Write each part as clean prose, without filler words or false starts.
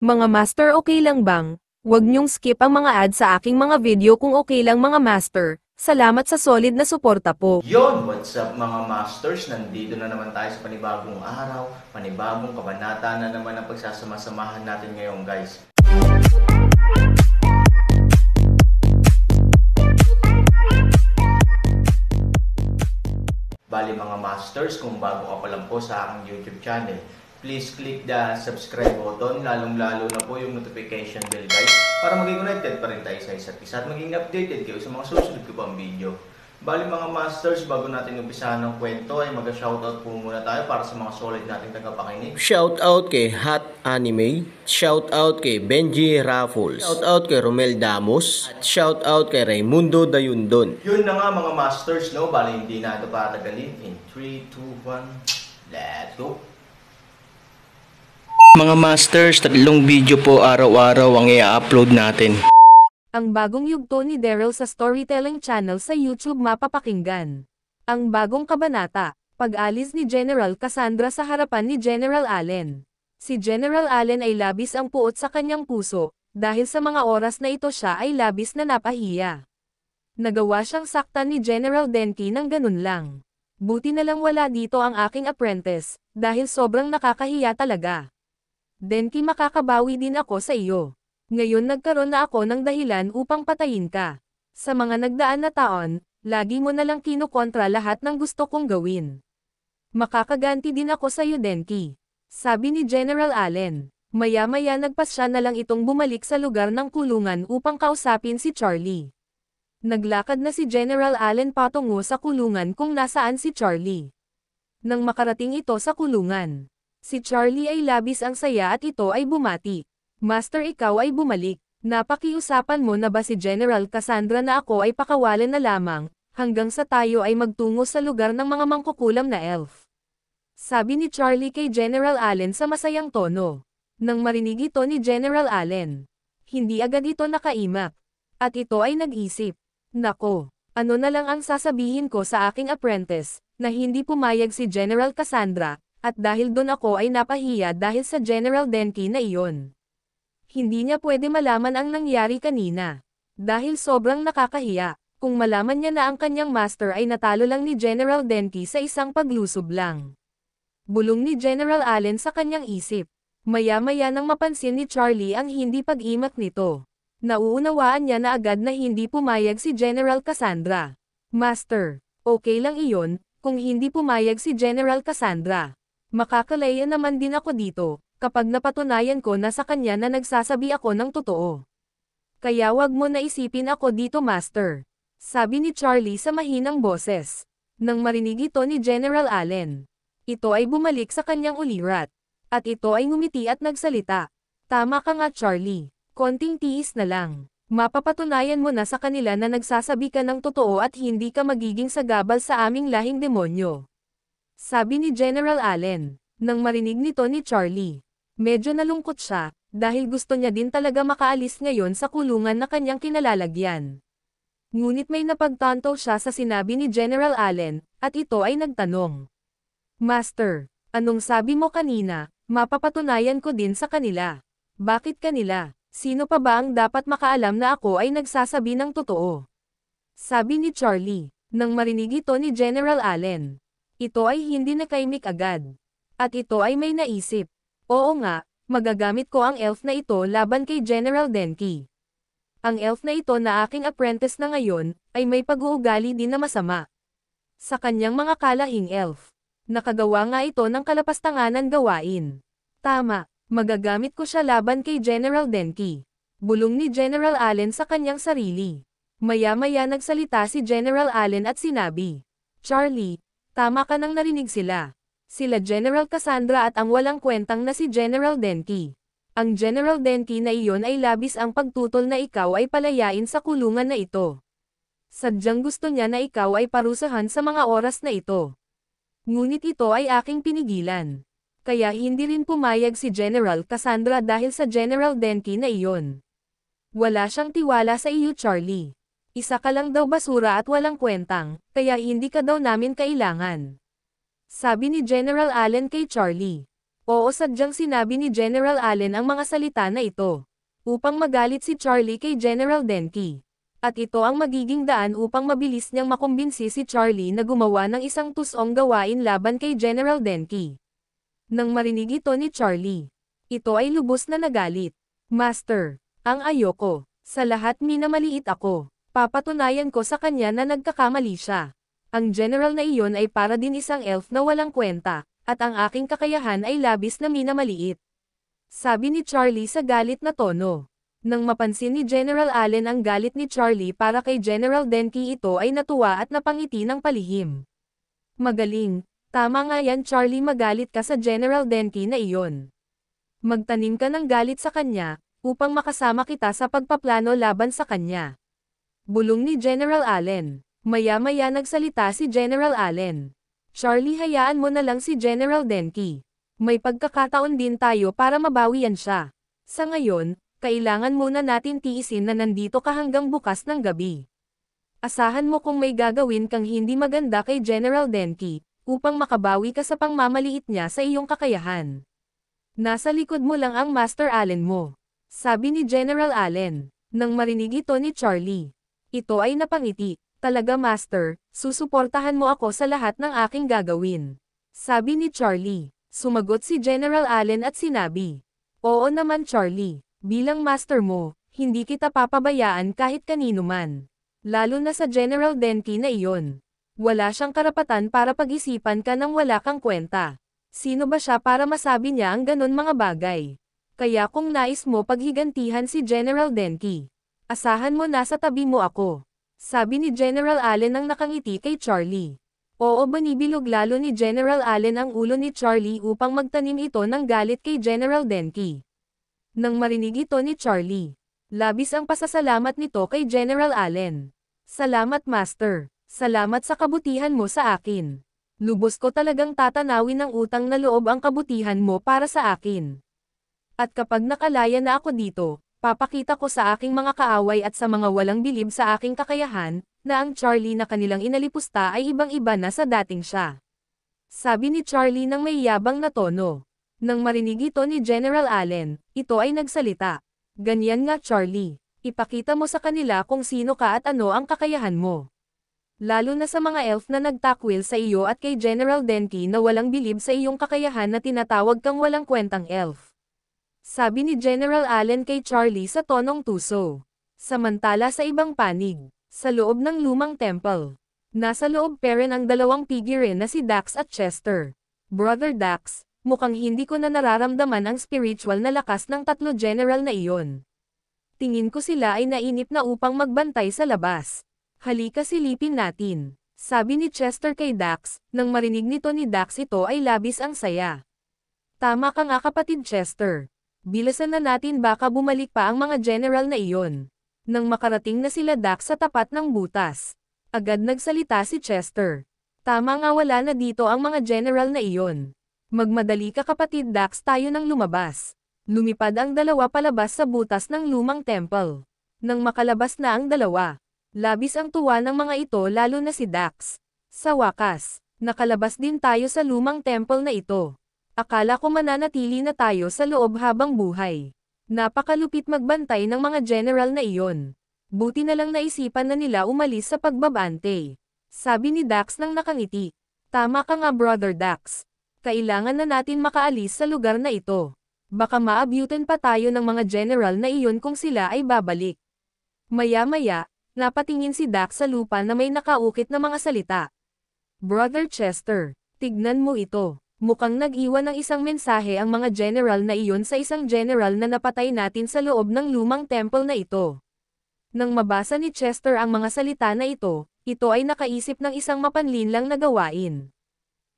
Mga master, okay lang bang? Huwag niyong skip ang mga ads sa aking mga video kung okay lang mga master. Salamat sa solid na suporta po. Yon, what's up mga masters? Nandito na naman tayo sa panibagong araw, panibagong kabanata na naman ang pagsasama-samahan natin ngayon, guys. Bali mga masters, kung bago ka pa lang po sa aking YouTube channel, please click the subscribe button, lalong-lalo na po yung notification bell, guys, para maging connected pa rin tayo sa isa't isa at maging updated kayo sa mga susunod ko pang video. Bali mga masters, bago natin umpisahan ng kwento ay mag-shoutout po muna tayo para sa mga solid nating tagapakinig. Shoutout kay Hot Anime, shoutout kay Benji Raffles, shoutout kay Romel Damos, at shoutout kay Raimundo Dayundon. Yun na nga mga masters, no? Bali hindi na ito patagalin. In 3, 2, 1, let's go! Mga masters, 3 video po araw-araw ang i-upload natin. Ang bagong yugto ni Daryl sa Storytelling Channel sa YouTube mapapakinggan. Ang bagong kabanata, pag-alis ni General Cassandra sa harapan ni General Allen. Si General Allen ay labis ang puot sa kanyang puso, dahil sa mga oras na ito siya ay labis na napahiya. Nagawa siyang saktan ni General Denki ng ganun lang. Buti na lang wala dito ang aking apprentice, dahil sobrang nakakahiya talaga. Denki, makakabawi din ako sa iyo. Ngayon nagkaroon na ako ng dahilan upang patayin ka. Sa mga nagdaan na taon, lagi mo na lang kinukontra lahat ng gusto kong gawin. Makakaganti din ako sa iyo, Denki. Sabi ni General Allen. Maya-maya nagpasya na lang itong bumalik sa lugar ng kulungan upang kausapin si Charlie. Naglakad na si General Allen patungo sa kulungan kung nasaan si Charlie. Nang makarating ito sa kulungan, si Charlie ay labis ang saya at ito ay bumati. Master, ikaw ay bumalik. Napakiusapan mo na ba si General Cassandra na ako ay pakawalan na lamang, hanggang sa tayo ay magtungo sa lugar ng mga mangkukulam na elf? Sabi ni Charlie kay General Allen sa masayang tono. Nang marinig ito ni General Allen, hindi agad ito nakaimak. At ito ay nag-isip, nako, ano na lang ang sasabihin ko sa aking apprentice, na hindi pumayag si General Cassandra, at dahil doon ako ay napahiya dahil sa General Denki na iyon. Hindi niya pwede malaman ang nangyari kanina. Dahil sobrang nakakahiya, kung malaman niya na ang kanyang master ay natalo lang ni General Denki sa isang paglusob lang. Bulong ni General Allen sa kanyang isip. Maya-maya nang mapansin ni Charlie ang hindi pag-imak nito. Nauunawaan niya na agad na hindi pumayag si General Cassandra. Master, okay lang iyon, kung hindi pumayag si General Cassandra. Makakalaya naman din ako dito, kapag napatunayan ko na sa kanya na nagsasabi ako ng totoo. Kaya wag mo na isipin ako dito, Master. Sabi ni Charlie sa mahinang boses. Nang marinig ito ni General Allen, ito ay bumalik sa kanyang ulirat. At ito ay ngumiti at nagsalita. Tama ka nga, Charlie. Konting tiis na lang. Mapapatunayan mo na sa kanila na nagsasabi ka ng totoo at hindi ka magiging sagabal sa aming lahing demonyo. Sabi ni General Allen. Nang marinig nito ni Charlie, medyo nalungkot siya, dahil gusto niya din talaga makaalis ngayon sa kulungan na kanyang kinalalagyan. Ngunit may napagtanto siya sa sinabi ni General Allen, at ito ay nagtanong. Master, anong sabi mo kanina? Mapapatunayan ko din sa kanila. Bakit kanila? Sino pa ba ang dapat makaalam na ako ay nagsasabi ng totoo? Sabi ni Charlie. Nang marinig ito ni General Allen, ito ay hindi nakaimik agad. At ito ay may naisip. Oo nga, magagamit ko ang elf na ito laban kay General Denki. Ang elf na ito na aking apprentice na ngayon, ay may pag-uugali din na masama. Sa kanyang mga kalahing elf, nakagawa nga ito ng kalapastanganan gawain. Tama, magagamit ko siya laban kay General Denki. Bulong ni General Allen sa kanyang sarili. Maya-maya nagsalita si General Allen at sinabi, Charlie, tama ka nang narinig sila. Sila General Cassandra at ang walang kwentang na si General Denki. Ang General Denki na iyon ay labis ang pagtutol na ikaw ay palayain sa kulungan na ito. Sadyang gusto niya na ikaw ay parusahan sa mga oras na ito. Ngunit ito ay aking pinigilan. Kaya hindi rin pumayag si General Cassandra dahil sa General Denki na iyon. Wala siyang tiwala sa iyo, Charlie. Isa ka lang daw basura at walang kwentang, kaya hindi ka daw namin kailangan. Sabi ni General Allen kay Charlie. Oo, sadyang sinabi ni General Allen ang mga salita na ito. Upang magalit si Charlie kay General Denki. At ito ang magiging daan upang mabilis niyang makumbinsi si Charlie na gumawa ng isang tusong gawain laban kay General Denki. Nang marinig ito ni Charlie, ito ay lubos na nagalit. Master, ang ayoko. Sa lahat minamaliit ako. Papatunayan ko sa kanya na nagkakamali siya. Ang general na iyon ay para din isang elf na walang kwenta, at ang aking kakayahan ay labis na minamaliit. Sabi ni Charlie sa galit na tono. Nang mapansin ni General Allen ang galit ni Charlie para kay General Denki, ito ay natuwa at napangiti ng palihim. Magaling, tama nga yan Charlie, magalit ka sa General Denki na iyon. Magtanim ka ng galit sa kanya, upang makasama kita sa pagpaplano laban sa kanya. Bulong ni General Allen. Maya-maya nagsalita si General Allen. Charlie, hayaan mo na lang si General Denki. May pagkakataon din tayo para mabawian siya. Sa ngayon, kailangan muna natin tiisin na nandito ka hanggang bukas ng gabi. Asahan mo kung may gagawin kang hindi maganda kay General Denki, upang makabawi ka sa pangmamaliit niya sa iyong kakayahan. Nasa likod mo lang ang Master Allen mo. Sabi ni General Allen. Nang marinig ito ni Charlie. Ito ay napangiti. Talaga Master, susuportahan mo ako sa lahat ng aking gagawin. Sabi ni Charlie. Sumagot si General Allen at sinabi. Oo naman Charlie. Bilang master mo, hindi kita papabayaan kahit kanino man. Lalo na sa General Denki na iyon. Wala siyang karapatan para pag-isipan ka nang wala kang kwenta. Sino ba siya para masabi niya ang ganon mga bagay? Kaya kung nais mo paghigantihan si General Denki, asahan mo nasa tabi mo ako. Sabi ni General Allen nang nakangiti kay Charlie. Oo, banibilog lalo ni General Allen ang ulo ni Charlie upang magtanim ito ng galit kay General Denki. Nang marinig ito ni Charlie, labis ang pasasalamat nito kay General Allen. Salamat Master. Salamat sa kabutihan mo sa akin. Lubos ko talagang tatanawin ng utang na loob ang kabutihan mo para sa akin. At kapag nakalaya na ako dito, papakita ko sa aking mga kaaway at sa mga walang bilib sa aking kakayahan, na ang Charlie na kanilang inalipusta ay ibang-iba na sa dating siya. Sabi ni Charlie nang may yabang na tono. Nang marinig ito ni General Allen, ito ay nagsalita. Ganyan nga Charlie, ipakita mo sa kanila kung sino ka at ano ang kakayahan mo. Lalo na sa mga elf na nagtakwil sa iyo at kay General Denki na walang bilib sa iyong kakayahan na tinatawag kang walang kwentang elf. Sabi ni General Allen kay Charlie sa tonong tuso. Samantala sa ibang panig, sa loob ng lumang temple, nasa loob pa rin ang dalawang figure na si Dax at Chester. Brother Dax, mukhang hindi ko na nararamdaman ang spiritual na lakas ng tatlo general na iyon. Tingin ko sila ay nainip na upang magbantay sa labas. Halika silipin natin. Sabi ni Chester kay Dax, nang marinig nito ni Dax ito ay labis ang saya. Tama ka nga kapatid Chester. Bilisan na natin baka bumalik pa ang mga general na iyon. Nang makarating na sila Dax sa tapat ng butas, agad nagsalita si Chester. Tama nga, wala na dito ang mga general na iyon. Magmadali ka kapatid Dax, tayo nang lumabas. Lumipad ang dalawa palabas sa butas ng lumang temple. Nang makalabas na ang dalawa, labis ang tuwa ng mga ito lalo na si Dax. Sa wakas, nakalabas din tayo sa lumang temple na ito. Akala ko mananatili na tayo sa loob habang buhay. Napakalupit magbantay ng mga general na iyon. Buti na lang naisipan na nila umalis sa pagbabante. Sabi ni Dax nang nakangiti. Tama ka nga Brother Dax. Kailangan na natin makaalis sa lugar na ito. Baka maabutan pa tayo ng mga general na iyon kung sila ay babalik. Maya-maya, napatingin si Dax sa lupa na may nakaukit na mga salita. Brother Chester, tignan mo ito. Mukhang nag-iwan ng isang mensahe ang mga general na iyon sa isang general na napatay natin sa loob ng lumang temple na ito. Nang mabasa ni Chester ang mga salita na ito ay nakaisip ng isang mapanlinlang na gawain.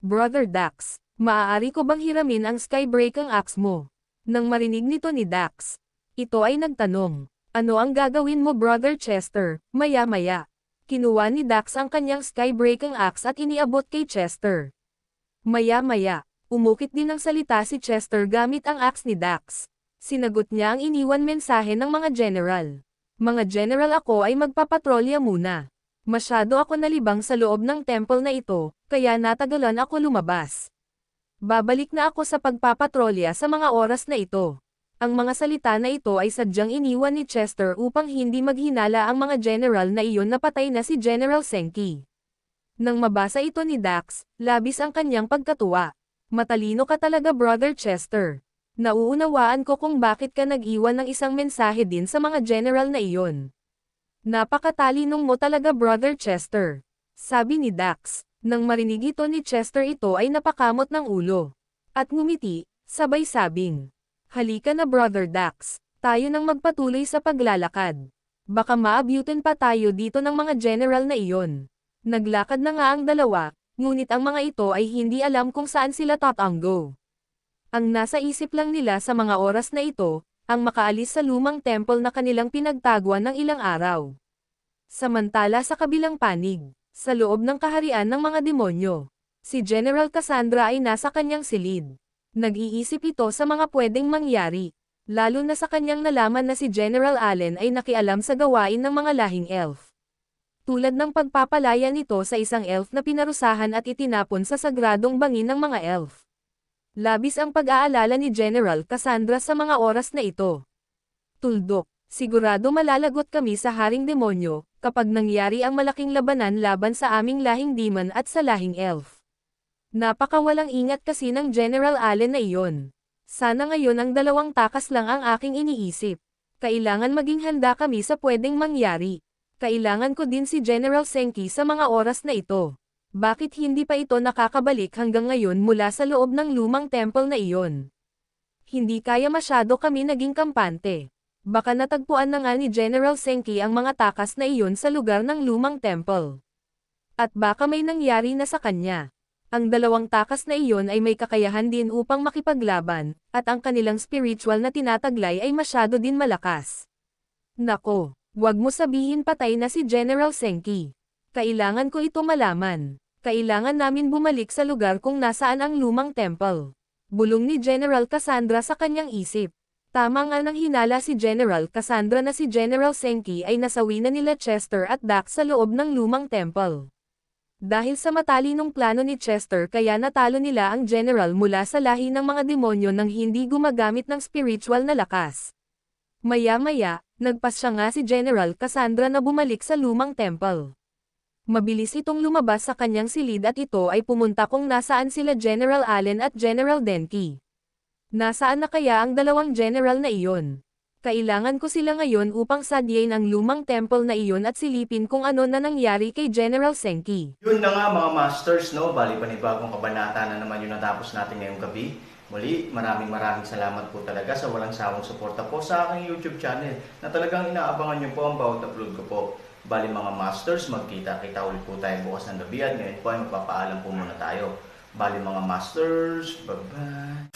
Brother Dax, maaari ko bang hiramin ang skybreaking axe mo? Nang marinig nito ni Dax, ito ay nagtanong, ano ang gagawin mo Brother Chester? Maya-maya, kinuha ni Dax ang kanyang skybreaking axe at iniabot kay Chester. Maya-maya, umukit din ng salita si Chester gamit ang axe ni Dax. Sinagot niya ang iniwan mensahe ng mga general. Mga general, ako ay magpapatrolya muna. Masyado ako nalibang sa loob ng temple na ito, kaya natagalan ako lumabas. Babalik na ako sa pagpapatrolya sa mga oras na ito. Ang mga salita na ito ay sadyang iniwan ni Chester upang hindi maghinala ang mga general na iyon na patay na si General Senki. Nang mabasa ito ni Dax, labis ang kanyang pagkatuwa. Matalino ka talaga, Brother Chester. Nauunawaan ko kung bakit ka nag-iwan ng isang mensahe din sa mga general na iyon. Napakatalinong mo talaga, Brother Chester. Sabi ni Dax. Nang marinig ito ni Chester, ito ay napakamot ng ulo. At ngumiti, sabay sabing. Halika na, Brother Dax. Tayo nang magpatuloy sa paglalakad. Baka maabutin pa tayo dito ng mga general na iyon. Naglakad na nga ang dalawa, ngunit ang mga ito ay hindi alam kung saan sila tatanggo. Ang nasa isip lang nila sa mga oras na ito, ang makaalis sa lumang temple na kanilang pinagtaguan ng ilang araw. Samantala sa kabilang panig, sa loob ng kaharian ng mga demonyo, si General Cassandra ay nasa kanyang silid. Nag-iisip ito sa mga pwedeng mangyari, lalo na sa kanyang nalaman na si General Allen ay nakialam sa gawain ng mga lahing elf. Tulad ng pagpapalaya nito sa isang elf na pinarusahan at itinapon sa sagradong bangin ng mga elf. Labis ang pag-aalala ni General Cassandra sa mga oras na ito. Tuldok, sigurado malalagot kami sa Haring Demonyo, kapag nangyari ang malaking labanan laban sa aming lahing demon at sa lahing elf. Napakawalang ingat kasi ng General Allen na iyon. Sana ngayon ang dalawang takas lang ang aking iniisip. Kailangan maging handa kami sa pwedeng mangyari. Kailangan ko din si General Senki sa mga oras na ito. Bakit hindi pa ito nakakabalik hanggang ngayon mula sa loob ng lumang temple na iyon? Hindi kaya masyado kami naging kampante. Baka natagpuan na nga ni General Senki ang mga takas na iyon sa lugar ng lumang temple. At baka may nangyari na sa kanya. Ang dalawang takas na iyon ay may kakayahan din upang makipaglaban, at ang kanilang spiritual na tinataglay ay masyado din malakas. Nako, wag mo sabihin patay na si General Senki. Kailangan ko ito malaman. Kailangan namin bumalik sa lugar kung nasaan ang lumang temple. Bulong ni General Cassandra sa kanyang isip. Tama nga nang hinala si General Cassandra na si General Senki ay nasawi na nila Chester at Dax sa loob ng lumang temple. Dahil sa matalinong plano ni Chester kaya natalo nila ang general mula sa lahi ng mga demonyo nang hindi gumagamit ng spiritual na lakas. Maya-maya, nagpasya nga si General Cassandra na bumalik sa lumang temple. Mabilis itong lumabas sa kanyang silid at ito ay pumunta kung nasaan sila General Allen at General Denki. Nasaan na kaya ang dalawang general na iyon? Kailangan ko sila ngayon upang sadyain ang lumang temple na iyon at silipin kung ano na nangyari kay General Senki. Yun na nga mga masters, no? Bali panibagong kabanata na naman yung natapos natin ngayong gabi. Muli, maraming salamat po talaga sa walang sawang suporta po sa aking YouTube channel na talagang inaabangan nyo po ang bawat upload ko po. Bali mga masters, magkita-kita ulit po tayo bukas ng gabi at ngayon po ay magpapaalam po muna tayo. Bali mga masters, bye-bye!